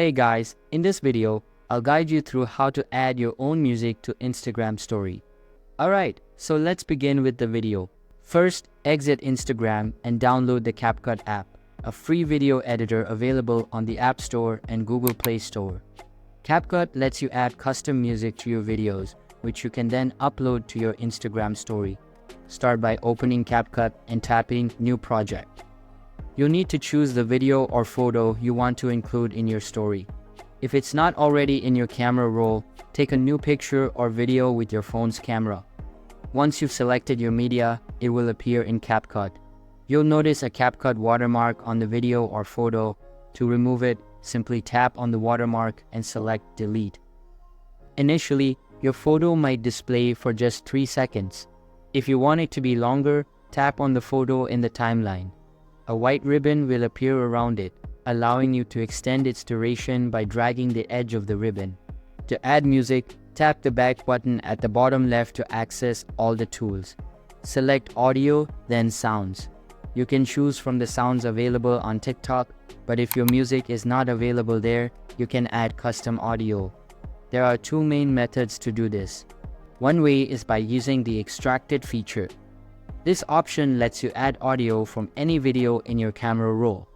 Hey guys, in this video, I'll guide you through how to add your own music to Instagram story. Alright, so let's begin with the video. First, exit Instagram and download the CapCut app, a free video editor available on the App Store and Google Play Store. CapCut lets you add custom music to your videos, which you can then upload to your Instagram story. Start by opening CapCut and tapping New Project. You'll need to choose the video or photo you want to include in your story. If it's not already in your camera roll, take a new picture or video with your phone's camera. Once you've selected your media, it will appear in CapCut. You'll notice a CapCut watermark on the video or photo. To remove it, simply tap on the watermark and select Delete. Initially, your photo might display for just 3 seconds. If you want it to be longer, tap on the photo in the timeline. A white ribbon will appear around it, allowing you to extend its duration by dragging the edge of the ribbon. To add music, tap the back button at the bottom left to access all the tools. Select Audio, then Sounds. You can choose from the sounds available on TikTok, but if your music is not available there, you can add custom audio. There are 2 main methods to do this. One way is by using the Extracted feature. This option lets you add audio from any video in your camera roll.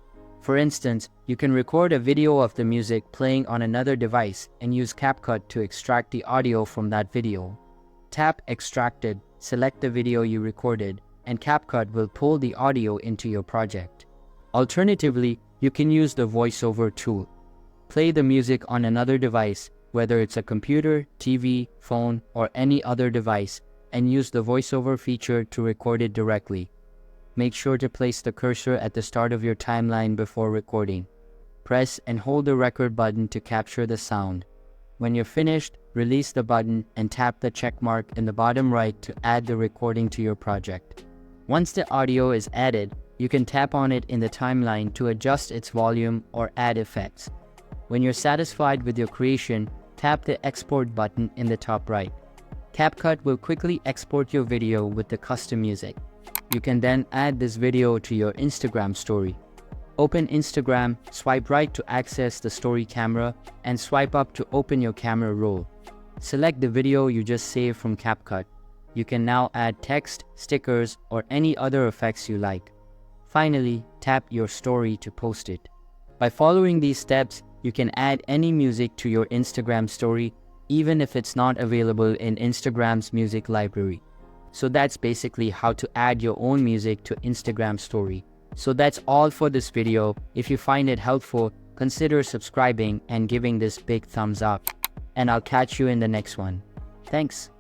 For instance, you can record a video of the music playing on another device and use CapCut to extract the audio from that video. Tap Extracted, select the video you recorded, and CapCut will pull the audio into your project. Alternatively, you can use the VoiceOver tool. Play the music on another device, whether it's a computer, TV, phone, or any other device, and use the VoiceOver feature to record it directly. Make sure to place the cursor at the start of your timeline before recording. Press and hold the record button to capture the sound. When you're finished, release the button and tap the check mark in the bottom right to add the recording to your project. Once the audio is added, you can tap on it in the timeline to adjust its volume or add effects. When you're satisfied with your creation, tap the Export button in the top right. CapCut will quickly export your video with the custom music. You can then add this video to your Instagram story. Open Instagram, swipe right to access the story camera, and swipe up to open your camera roll. Select the video you just saved from CapCut. You can now add text, stickers, or any other effects you like. Finally, tap your story to post it. By following these steps, you can add any music to your Instagram story, even if it's not available in Instagram's music library. So that's basically how to add your own music to Instagram story. So that's all for this video. If you find it helpful, consider subscribing and giving this big thumbs up. And I'll catch you in the next one. Thanks.